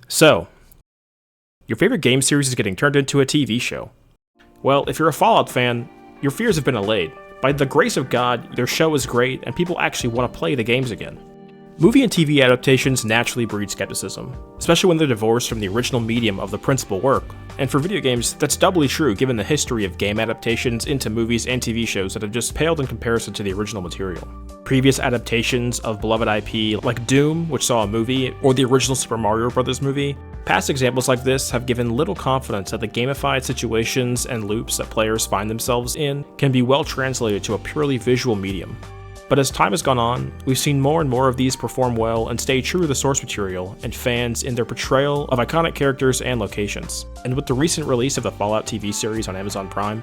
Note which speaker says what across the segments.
Speaker 1: So, your favorite game series is getting turned into a TV show. Well, if you're a Fallout fan, your fears have been allayed. By the grace of God, their show is great and people actually want to play the games again. Movie and TV adaptations naturally breed skepticism, especially when they're divorced from the original medium of the principal work, and for video games, that's doubly true given the history of game adaptations into movies and TV shows that have just paled in comparison to the original material. Previous adaptations of beloved IP like Doom, which saw a movie, or the original Super Mario Bros. Movie, past examples like this have given little confidence that the gamified situations and loops that players find themselves in can be well translated to a purely visual medium. But as time has gone on, we've seen more and more of these perform well and stay true to the source material and fans in their portrayal of iconic characters and locations. And with the recent release of the Fallout TV series on Amazon Prime,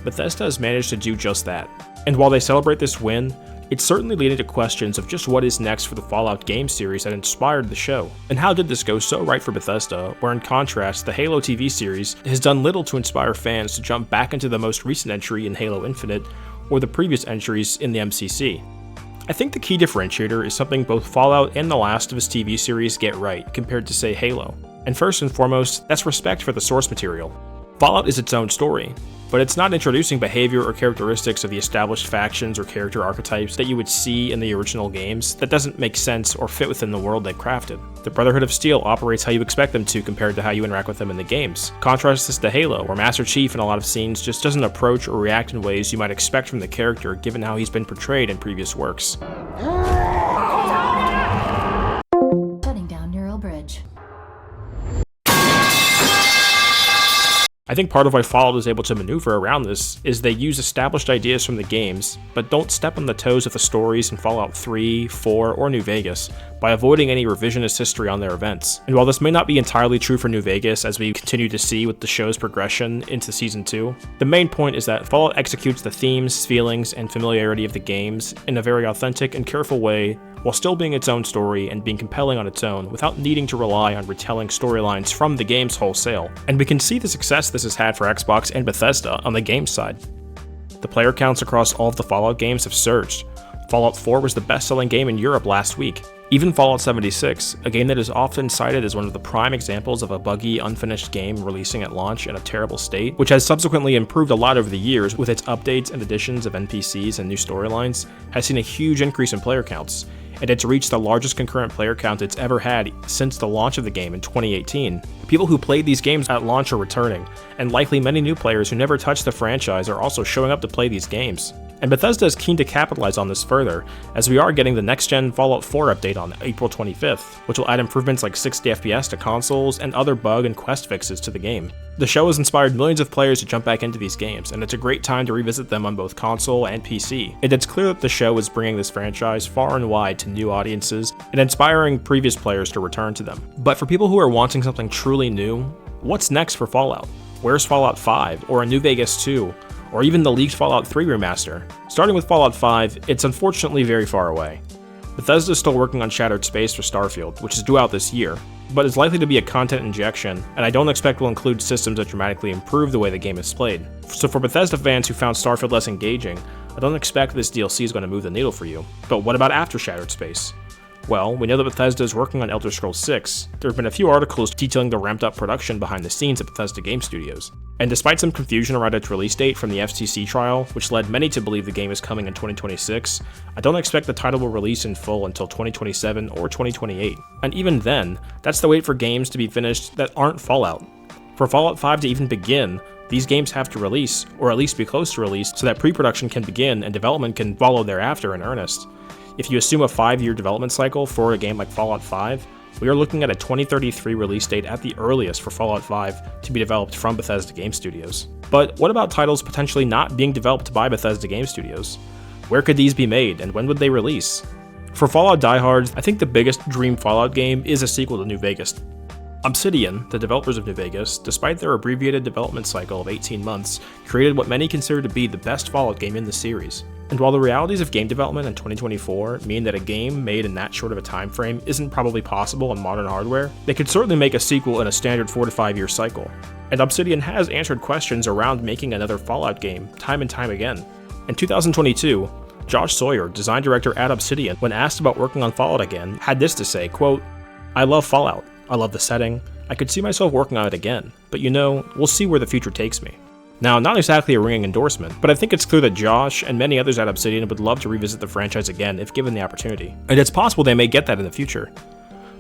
Speaker 1: Bethesda has managed to do just that. And while they celebrate this win, it's certainly leading to questions of just what is next for the Fallout game series that inspired the show. And how did this go so right for Bethesda, where in contrast, the Halo TV series has done little to inspire fans to jump back into the most recent entry in Halo Infinite, or the previous entries in the MCC. I think the key differentiator is something both Fallout and The Last of Us TV series get right compared to, say, Halo. And first and foremost, that's respect for the source material. Fallout is its own story, but it's not introducing behavior or characteristics of the established factions or character archetypes that you would see in the original games that doesn't make sense or fit within the world they've crafted. The Brotherhood of Steel operates how you expect them to compared to how you interact with them in the games. Contrast this to Halo, where Master Chief in a lot of scenes just doesn't approach or react in ways you might expect from the character given how he's been portrayed in previous works.
Speaker 2: Shutting down neural bridge.
Speaker 1: I think part of why Fallout is able to maneuver around this is they use established ideas from the games, but don't step on the toes of the stories in Fallout 3, 4, or New Vegas by avoiding any revisionist history on their events. And while this may not be entirely true for New Vegas as we continue to see with the show's progression into Season 2, the main point is that Fallout executes the themes, feelings, and familiarity of the games in a very authentic and careful way while still being its own story and being compelling on its own without needing to rely on retelling storylines from the games wholesale. And we can see the success this has had for Xbox and Bethesda on the game side. The player counts across all of the Fallout games have surged. Fallout 4 was the best-selling game in Europe last week. Even Fallout 76, a game that is often cited as one of the prime examples of a buggy, unfinished game releasing at launch in a terrible state, which has subsequently improved a lot over the years with its updates and additions of NPCs and new storylines, has seen a huge increase in player counts, and it's reached the largest concurrent player count it's ever had since the launch of the game in 2018. People who played these games at launch are returning, and likely many new players who never touched the franchise are also showing up to play these games. And Bethesda is keen to capitalize on this further, as we are getting the next-gen Fallout 4 update on April 25th, which will add improvements like 60 FPS to consoles and other bug and quest fixes to the game. The show has inspired millions of players to jump back into these games, and it's a great time to revisit them on both console and PC. And it's clear that the show is bringing this franchise far and wide to new audiences and inspiring previous players to return to them. But for people who are wanting something truly new, what's next for Fallout? Where's Fallout 5, or a New Vegas 2, or even the leaked Fallout 3 remaster? Starting with Fallout 5, it's unfortunately very far away. Bethesda is still working on Shattered Space for Starfield, which is due out this year, but is likely to be a content injection, and I don't expect will include systems that dramatically improve the way the game is played. So for Bethesda fans who found Starfield less engaging, I don't expect this DLC is going to move the needle for you. But what about after Shattered Space? Well, we know that Bethesda is working on Elder Scrolls 6. There have been a few articles detailing the ramped-up production behind the scenes at Bethesda Game Studios. And despite some confusion around its release date from the FTC trial, which led many to believe the game is coming in 2026, I don't expect the title will release in full until 2027 or 2028. And even then, that's the wait for games to be finished that aren't Fallout. For Fallout 5 to even begin, these games have to release, or at least be close to release, so that pre-production can begin and development can follow thereafter in earnest. If you assume a 5-year development cycle for a game like Fallout 5, we are looking at a 2033 release date at the earliest for Fallout 5 to be developed from Bethesda Game Studios. But what about titles potentially not being developed by Bethesda Game Studios? Where could these be made, and when would they release? For Fallout diehards, I think the biggest dream Fallout game is a sequel to New Vegas. Obsidian, the developers of New Vegas, despite their abbreviated development cycle of 18 months, created what many consider to be the best Fallout game in the series. And while the realities of game development in 2024 mean that a game made in that short of a time frame isn't probably possible on modern hardware, they could certainly make a sequel in a standard 4 to 5 year cycle. And Obsidian has answered questions around making another Fallout game time and time again. In 2022, Josh Sawyer, design director at Obsidian, when asked about working on Fallout again, had this to say, quote, "I love Fallout. I love the setting. I could see myself working on it again, but we'll see where the future takes me. Now, not exactly a ringing endorsement, but I think it's clear that Josh and many others at Obsidian would love to revisit the franchise again if given the opportunity. And it's possible they may get that in the future.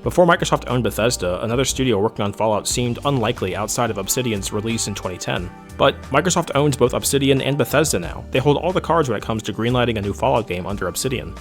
Speaker 1: Before Microsoft owned Bethesda, another studio working on Fallout seemed unlikely outside of Obsidian's release in 2010. But Microsoft owns both Obsidian and Bethesda now. They hold all the cards when it comes to greenlighting a new Fallout game under Obsidian.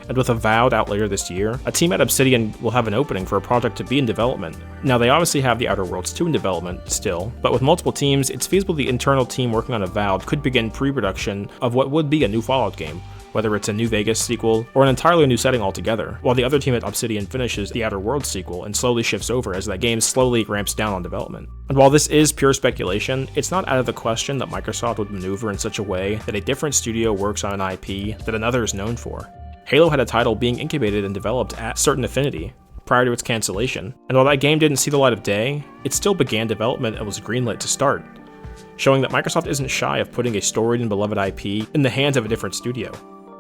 Speaker 1: And with Avowed out later this year, a team at Obsidian will have an opening for a project to be in development. Now, they obviously have The Outer Worlds 2 in development still, but with multiple teams, it's feasible the internal team working on Avowed could begin pre-production of what would be a new Fallout game, whether it's a New Vegas sequel or an entirely new setting altogether, while the other team at Obsidian finishes the Outer Worlds sequel and slowly shifts over as that game slowly ramps down on development. And while this is pure speculation, it's not out of the question that Microsoft would maneuver in such a way that a different studio works on an IP that another is known for. Halo had a title being incubated and developed at Certain Affinity prior to its cancellation, and while that game didn't see the light of day, it still began development and was greenlit to start, showing that Microsoft isn't shy of putting a storied and beloved IP in the hands of a different studio.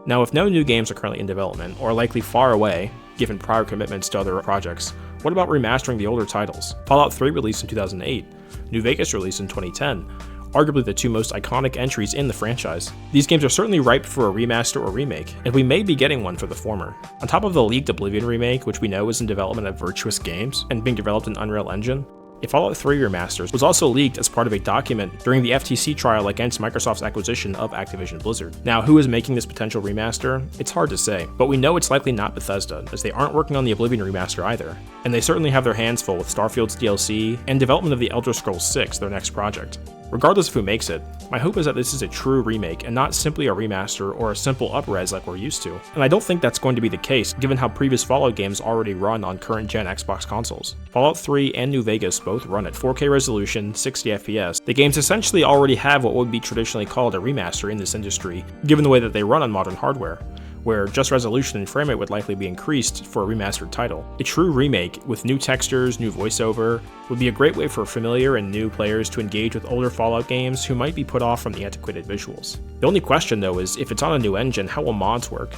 Speaker 1: Now, if no new games are currently in development, or likely far away, given prior commitments to other projects, what about remastering the older titles? Fallout 3 released in 2008, New Vegas released in 2010, arguably the two most iconic entries in the franchise. These games are certainly ripe for a remaster or remake, and we may be getting one for the former. On top of the leaked Oblivion remake, which we know is in development at Virtuous Games, and being developed in Unreal Engine, a Fallout 3 remaster was also leaked as part of a document during the FTC trial against Microsoft's acquisition of Activision Blizzard. Now, who is making this potential remaster? It's hard to say, but we know it's likely not Bethesda, as they aren't working on the Oblivion remaster either, and they certainly have their hands full with Starfield's DLC and development of the Elder Scrolls 6, their next project. Regardless of who makes it, my hope is that this is a true remake and not simply a remaster or a simple up-res like we're used to. And I don't think that's going to be the case given how previous Fallout games already run on current-gen Xbox consoles. Fallout 3 and New Vegas both run at 4K resolution, 60 FPS. The games essentially already have what would be traditionally called a remaster in this industry, given the way that they run on modern hardware, where just resolution and frame rate would likely be increased for a remastered title. A true remake, with new textures, new voiceover, would be a great way for familiar and new players to engage with older Fallout games who might be put off from the antiquated visuals. The only question though is, if it's on a new engine, how will mods work?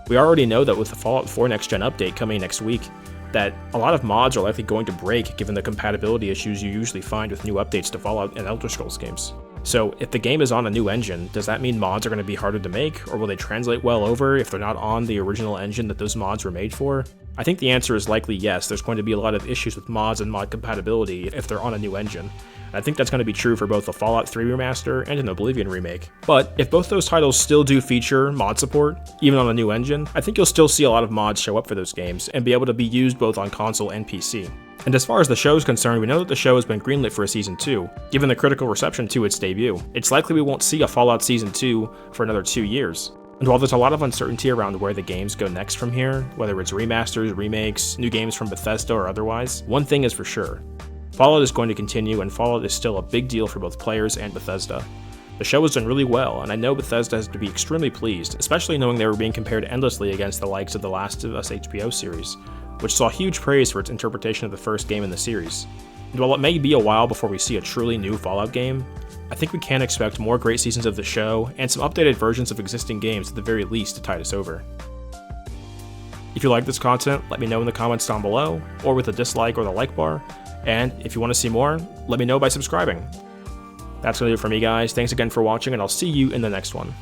Speaker 1: We already know that with the Fallout 4 Next Gen update coming next week, that a lot of mods are likely going to break given the compatibility issues you usually find with new updates to Fallout and Elder Scrolls games. So if the game is on a new engine, does that mean mods are going to be harder to make, or will they translate well over if they're not on the original engine that those mods were made for? I think the answer is likely yes. There's going to be a lot of issues with mods and mod compatibility if they're on a new engine. I think that's going to be true for both the Fallout 3 remaster and an Oblivion remake. But if both those titles still do feature mod support, even on a new engine, I think you'll still see a lot of mods show up for those games and be able to be used both on console and PC. And as far as the show is concerned, we know that the show has been greenlit for a Season 2, given the critical reception to its debut. It's likely we won't see a Fallout Season 2 for another 2 years. And while there's a lot of uncertainty around where the games go next from here, whether it's remasters, remakes, new games from Bethesda or otherwise, one thing is for sure. Fallout is going to continue, and Fallout is still a big deal for both players and Bethesda. The show has done really well, and I know Bethesda has to be extremely pleased, especially knowing they were being compared endlessly against the likes of The Last of Us HBO series, which saw huge praise for its interpretation of the first game in the series. And while it may be a while before we see a truly new Fallout game, I think we can expect more great seasons of the show and some updated versions of existing games at the very least to tide us over. If you like this content, let me know in the comments down below, or with a dislike or the like bar, and if you want to see more, let me know by subscribing. That's going to do it for me guys, thanks again for watching, and I'll see you in the next one.